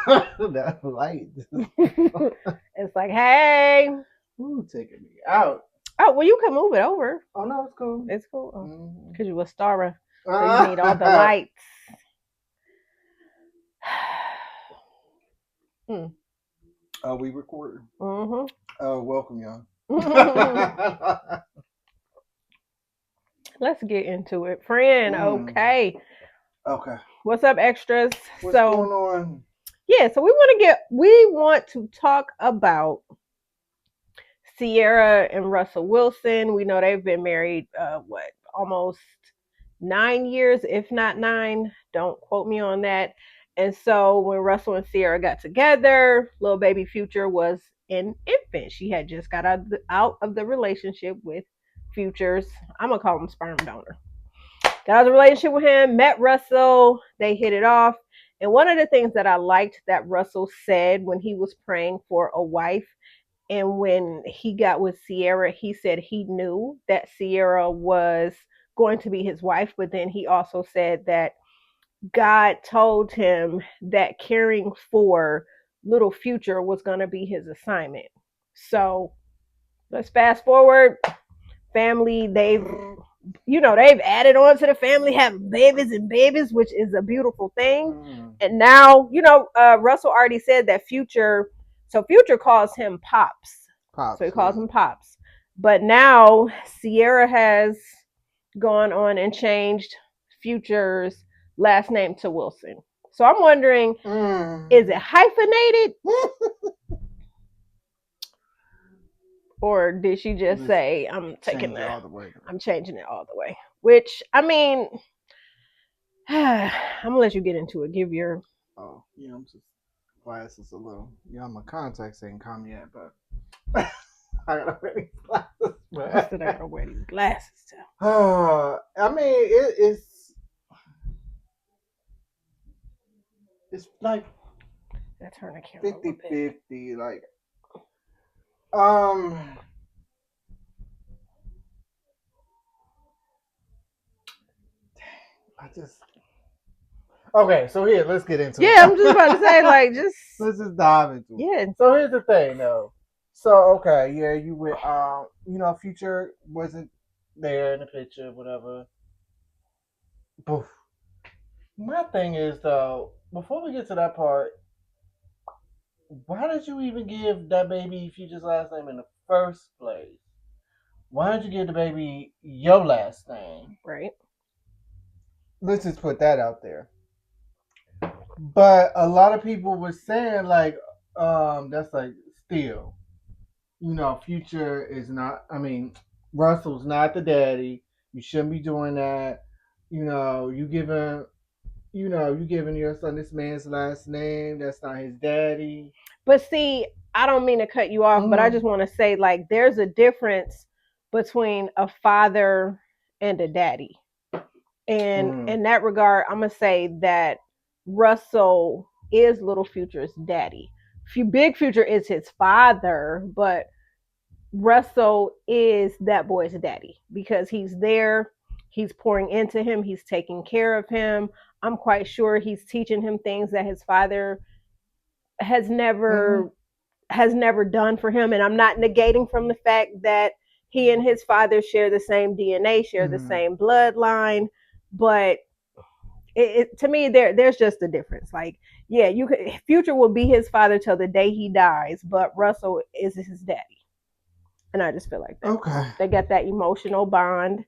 That light. It's like, hey. Ooh, taking me out. Oh, well, you can move it over. Oh no, it's cool. It's cool. Mm-hmm. Because you a star, so you need all the lights. Mm. Are we recording? Mm-hmm. Oh, welcome, y'all. Let's get into it. Friend, Mm, okay. okay. What's up, extras? What's So, going on? yeah, so we want to talk about Ciara and Russell Wilson. We know they've been married, almost 9 years, if not nine. Don't quote me on that. And so when Russell and Ciara got together, little baby Future was an infant. She had just got out of the relationship with Future's, I'm going to call him sperm donor. Got out of the relationship with him, met Russell, they hit it off. And one of the things that I liked that Russell said when he was praying for a wife and when he got with Ciara, he said he knew that Ciara was going to be his wife, but then he also said that God told him that caring for little Future was going to be his assignment. So let's fast forward. Family, they've added on to the family, having babies and babies, which is a beautiful thing. And now, Russell already said that Future, so Future calls him Pops. So Pops, he calls yeah. him Pops. But now Ciara has gone on and changed Future's last name to Wilson. So I'm wondering, is it hyphenated or did she just Let's say, change it all the way. I'm changing it all the way? Which, I mean, I'm gonna let you get into it. Give your Oh, yeah, I'm just glasses a little. Yeah, my contacts ain't come yet, but I gotta wear these glasses. instead I gotta wear these glasses too. I mean, it's like I turn the camera a little bit. 50-50. Like, um, I just okay. So here, let's get into Yeah, I'm just about to say, it. like, just Let's just dive into it. yeah. So here's the thing, though. So okay, yeah, you went. Future wasn't there in the picture, whatever. But my thing is though, before we get to that part, why did you even give that baby Future's last name in the first place? Why did you give the baby your last name? Right. Let's just put that out there. But a lot of people were saying like, that's like still, Future is not. I mean, Russell's not the daddy. You shouldn't be doing that. You giving your son this man's last name. That's not his daddy. But see, I don't mean to cut you off, but I Mm-hmm. just want to say, like, there's a difference between a father and a daddy. And Mm-hmm. in that regard, I'm gonna say that Russell is Little Future's daddy. Big Future is his father, but Russell is that boy's daddy because he's there, he's pouring into him, he's taking care of him. I'm quite sure he's teaching him things that his father has Mm-hmm. never has never done for him. And I'm not negating from the fact that he and his father share the same DNA, share the Mm-hmm. same bloodline, but to me there's just a difference. Like, yeah, you could Future will be his father till the day he dies, but Russell is his daddy. And I just feel like that Okay. they got that emotional bond,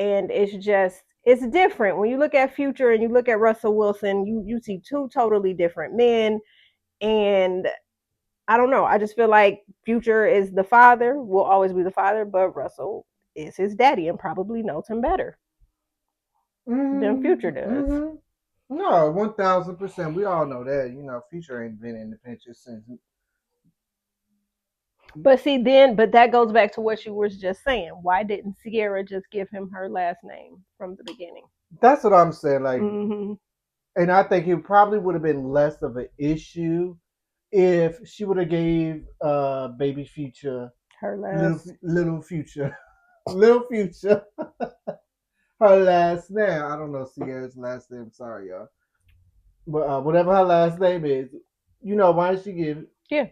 and it's different when you look at Future and you look at Russell Wilson. You see two totally different men, and I don't know. I just feel like Future is the father, will always be the father, but Russell is his daddy and probably knows him better than Future Mm-hmm. does. Mm-hmm. No, 1,000%. We all know that. Future ain't been in the picture since. But that goes back to what you were just saying. Why didn't Ciara just give him her last name from the beginning? That's what I'm saying. Like, Mm-hmm. and I think it probably would have been less of an issue if she would have gave baby Future Her little last. little Future little Future her last name. I don't know Sierra's last name. Sorry, y'all. whatever her last name is, why don't she give, Yeah.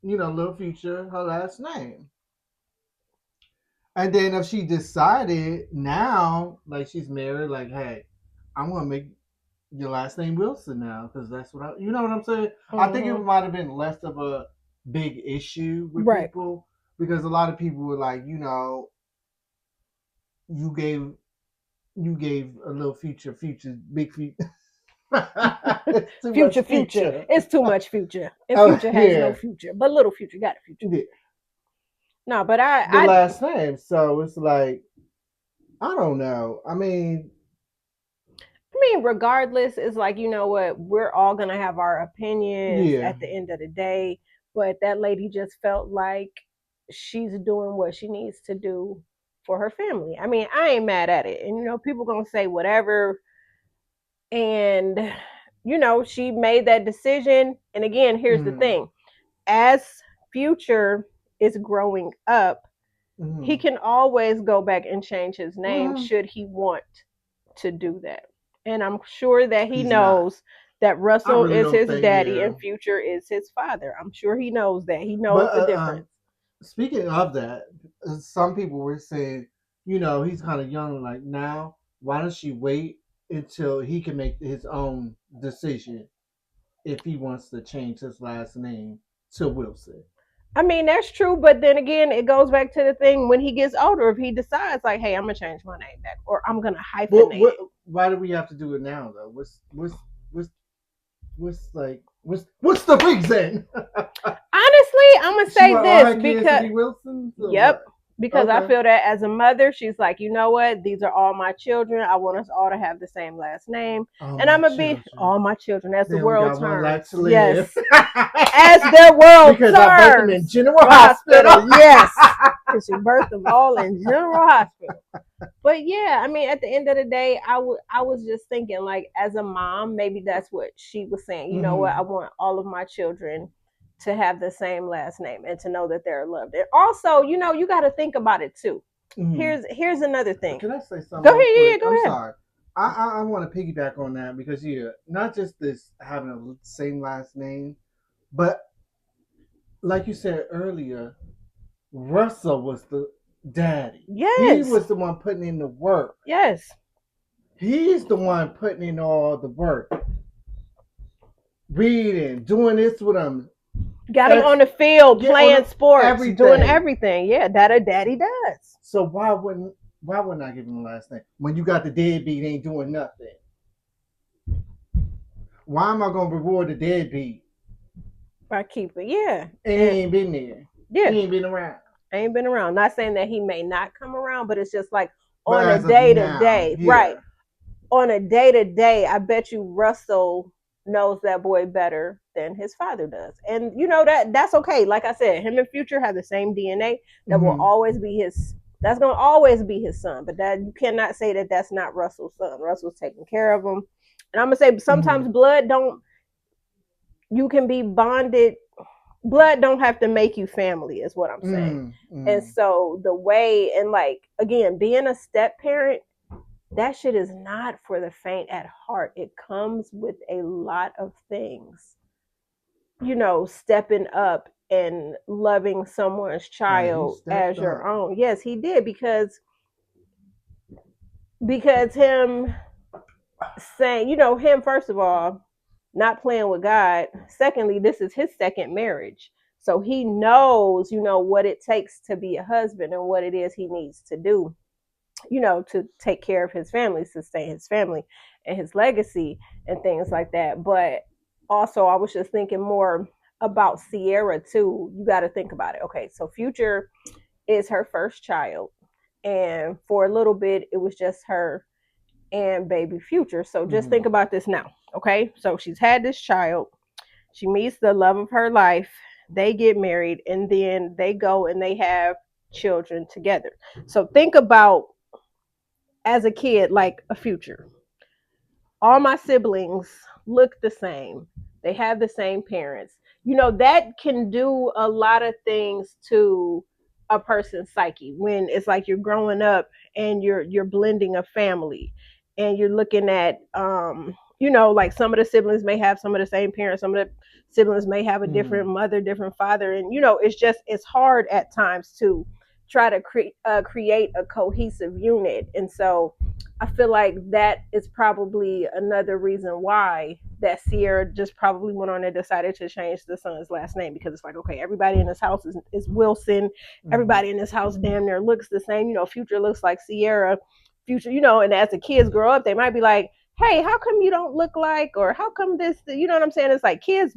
little future her last name? And then if she decided now, like she's married, like, hey, I'm gonna make your last name Wilson now because that's what you know what I'm saying. I think it Hmm. might have been less of a big issue with Right. people because a lot of people were like, you gave a little future big future. It's too much Future. future. It's too much future. And Oh future has no yeah, future. But little future got a future. yeah. No, but The last name. So it's like I don't know. regardless, it's like, you know what, we're all gonna have our opinions Yeah. at the end of the day. But that lady just felt like she's doing what she needs to do for her family. I mean, I ain't mad at it. And people gonna say whatever. And she made that decision. And again, here's the Mm, thing. As Future is growing up, he mm, can always go back and change his name mm. should he want to do that. And I'm sure that he He's not. knows that I Russell really is don't his think. daddy Yeah. and Future is his father. I'm sure he knows that. He knows But the difference. speaking of that, some people were saying, he's kind of young. Like now, why don't she wait until he can make his own decision if he wants to change his last name to Wilson? I mean, that's true, but then again, it goes back to the thing when he gets older, if he decides, like, hey, I'm going to change my name back or I'm going to What? hyphenate What? it. Why do we have to do it now though? What's what's the reason? Honestly, I'm going to She say want all this her kids to because, be Wilsons or yep, what? because I Okay. feel that as a mother, she's like, you know what? These are all my children. I want us all to have the same last name. All And I'm my going to be children. all my children as the They only world got one life turns. to Yes. live. As their world Because I birthed them in turns. General Hospital. Hospital. Yes. Because she birthed them all in General Hospital. But yeah, I mean, at the end of the day, I was just thinking, like, as a mom, maybe that's what she was saying. You know what? I Mm-hmm. want all of my children to have the same last name and to know that they're loved. And also, you got to think about it too. Mm-hmm. Here's another thing. Can I say Go something ahead, real yeah, yeah, quick? go I'm ahead. sorry. I want to piggyback on that because not just this having the same last name, but like you said earlier, Russell was the daddy. He Yes, was the one putting in the work. yes. He's the one putting in all the work, reading, doing this with him, Got them ex on the field get on playing the, sports, doing everything. everything. Yeah, that a daddy does. So why wouldn't I give him a last name when you got the deadbeat ain't doing nothing? Why am I gonna reward the deadbeat By keeper, yeah, and he and ain't been there? yeah, He ain't been around. I ain't been around. Not saying that he may not come around, but it's just like But on a as of day to now, day, right? yeah. On a day to day, I bet you Russell knows that boy better than his father does. And that's okay. Like I said, him and Future have the same DNA. That will Mm-hmm. always be his. That's gonna always be his son. But that you cannot say that that's not Russell's son. Russell's taking care of him. And I'm gonna say Mm-hmm. sometimes blood don't. You can be bonded. Blood don't have to make you family, is what I'm saying. And Mm-hmm. so the way and like again, being a step parent, that shit is not for the faint at heart. It comes with a lot of things. Stepping up and loving someone's Hey, he child stepped as your up. own. Yes, he did because him saying, him first of all, not playing with God. Secondly, this is his second marriage. So he knows, what it takes to be a husband and what it is he needs to do, to take care of his family, sustain his family and his legacy and things like that. But also, I was just thinking more about Ciara too. You got to think about it. Okay, so Future is her first child, and for a little bit, it was just her and baby Future. So just Mm-hmm. think about this now. Okay, so she's had this child. She meets the love of her life. They get married, and then they go and they have children together. So think about as a kid like a Future. All my siblings look the same. They have the same parents. That can do a lot of things to a person's psyche when it's like you're growing up and you're blending a family and you're looking at like some of the siblings may have some of the same parents, some of the siblings may have a different Mm. mother, different father, and it's hard at times to try to create a cohesive unit. And so I feel like that is probably another reason why that Ciara just probably went on and decided to change the son's last name, because it's like, okay, everybody in this house is Wilson. Mm. Everybody in this house damn near looks the same. Future looks like Ciara. Future, and as the kids grow up, they might be like, hey, how come you don't look like, or how come this, you know what I'm saying? It's like kids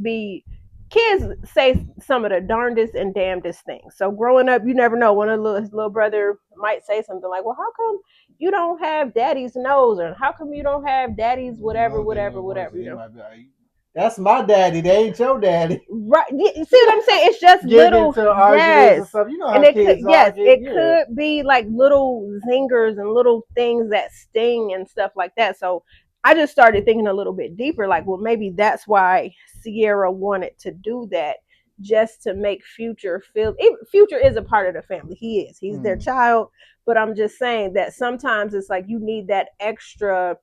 say some of the darndest and damnedest things. So growing up, you never know. One of his little brother might say something like, well, how come you don't have daddy's nose, or how come you don't have daddy's whatever, No, then whatever, it worse. whatever, He might be like, "That's my daddy. They ain't your daddy." Right. You see what I'm saying? It's just Get little, into arguments and yes. stuff. You know And how kids are. Get it yeah. could be like little zingers and little things that sting and stuff like that. So I just started thinking a little bit deeper, like, well, maybe that's why Ciara wanted to do that, just to make Future feel. Future is a part of the family. He's their Mm. child. But I'm just saying that sometimes it's like you need that extra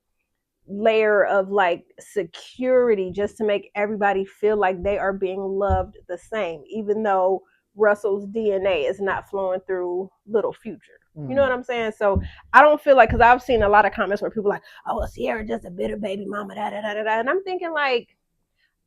layer of like security just to make everybody feel like they are being loved the same, even though Russell's DNA is not flowing through little Future. You know what Mm. I'm saying? So I don't feel like, because I've seen a lot of comments where people are like, oh, well, Ciara just a bitter baby mama, da da da da da. And I'm thinking like,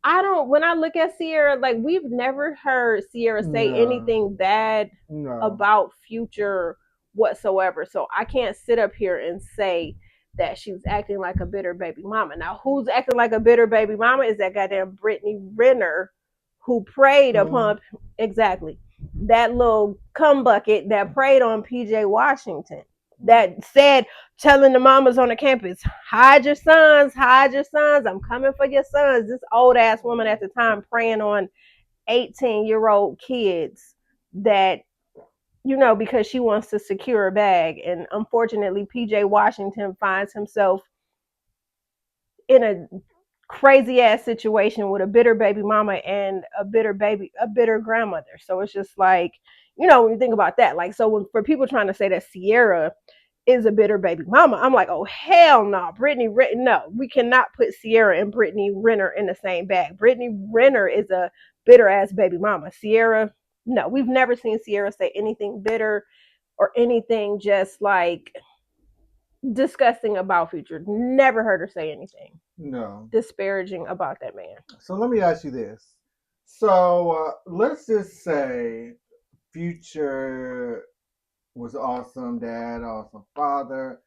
I don't. When I look at Ciara, like we've never heard Ciara say No. anything bad No. about Future whatsoever. So I can't sit up here and say that she's acting like a bitter baby mama. Now, who's acting like a bitter baby mama is that goddamn Brittany Renner, who preyed Mm. upon, exactly, that little cum bucket that preyed on PJ Washington, that said, telling the mamas on the campus, hide your sons, I'm coming for your sons. This old ass woman at the time preying on 18-year-old kids, that, because she wants to secure a bag. And unfortunately, PJ Washington finds himself in a crazy ass situation with a bitter baby mama and a bitter grandmother. So it's just like, when you think about that, like, so for people trying to say that Ciara is a bitter baby mama, I'm like, oh hell no, no, we cannot put Ciara and Brittany Renner in the same bag. Brittany Renner is a bitter ass baby mama. Ciara, no, we've never seen Ciara say anything bitter or anything just like disgusting about Future. Never heard her say anything No. disparaging about that man. So let me ask you this. So let's just say Future was awesome dad, awesome father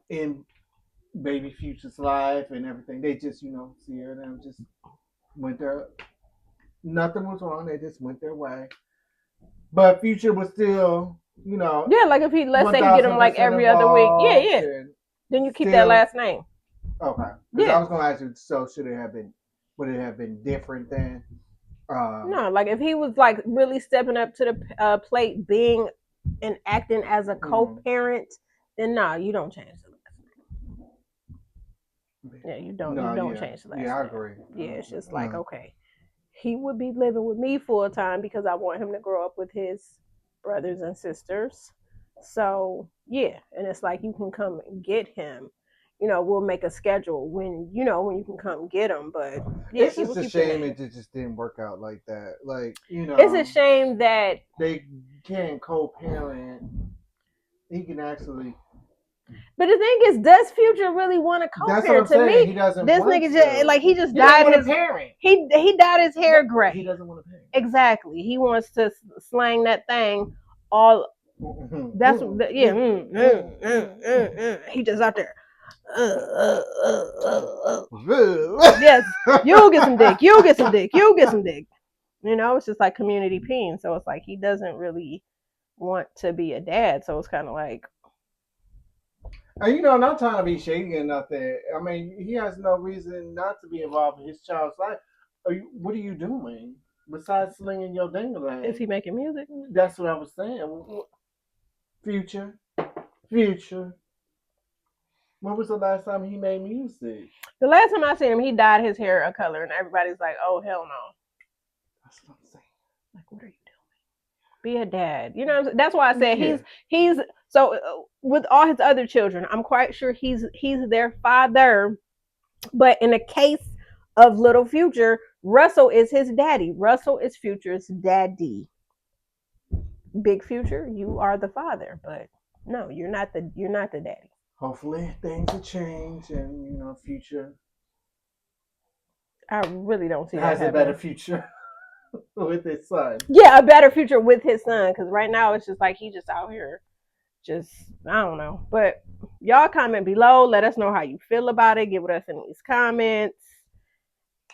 in baby Future's life and everything. They just, see her and them just went their nothing was wrong. They just went their way. But Future was still, Yeah, like if he, let's one say he get him thousand like percent every other week. Yeah, involved yeah. and Then you keep that still last name. okay. Because I Yeah. was gonna ask you, so should it have been would it have been different then? Um No, like if he was like really stepping up to the plate, being and acting as a mm, co-parent, then no, you don't change the last name. Yeah, you no, don't yeah. change the last Yeah, I name. agree. Yeah, it's just like, okay, he would be living with me full time because I want him to grow up with his brothers and sisters. So yeah, and it's like you can come and get him. We'll make a schedule when you can come get him. But yeah, It's he will just a keep the shame name. it just didn't work out like that. Like, It's a shame that, they can co-parent. He can actually. but the thing is, does Future really want to That's what I'm co-parent? To saying. me, He doesn't this want nigga just to. like he just He doesn't dyed want to his parent. he dyed his hair He gray. doesn't want to parent. Exactly. He wants to slang that thing all. That's what. Yeah. He just out there. Yes. You'll get some dick. You'll get some dick. You'll get some dick. It's just like community peen. So it's like he doesn't really want to be a dad. So it's kind of like, And not trying to be shady or nothing. I mean, he has no reason not to be involved in his child's life. What are you doing besides slinging your is he dingling? making music? That's what I was saying. Future, future. When was the last time he made music? The last time I seen him, he dyed his hair a color, and everybody's like, "Oh hell no!" That's what I'm saying. Like, what are you doing? Be a dad. That's why I said Yeah. he's so with all his other children. I'm quite sure he's their father But in the case of little Future, Russell is his daddy. Russell is Future's daddy. Big Future, you are the father, but no, you're not the daddy. Hopefully things will change and future I really don't see that has a better happening. future with his son. Yeah, a better future with his son, because right now it's just like he just out here, just I don't know. But y'all comment below, let us know how you feel about it. Give us in these comments,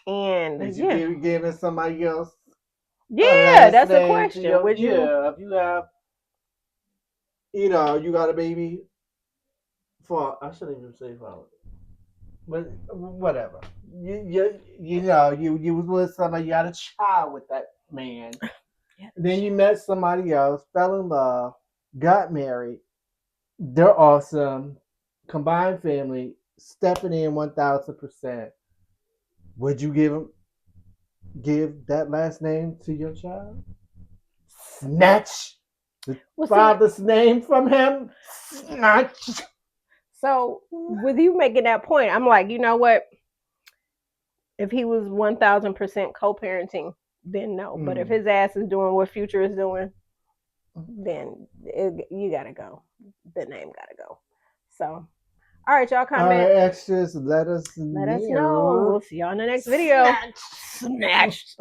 and Did you yeah, give somebody else a yeah, last that's a name to question. your Would you? if you have you got a baby for I shouldn't even say father. But whatever. You was with somebody, you had a child with that man. Yeah. Then you met somebody else, fell in love, got married. They're awesome. Combined family, stepping in 1,000%. Would you give that last name to your child? Snatch the Well, see, father's name from him? Snatch. so with you making that point, I'm like, you know what? If he was 1,000% co-parenting, then no. But if Mm. his ass is doing what Future is doing, then you gotta go. The name gotta go. So, all right, y'all All comment. right, extras, let us Let us know. know. We'll see y'all in the next video. Snatch. Snatched.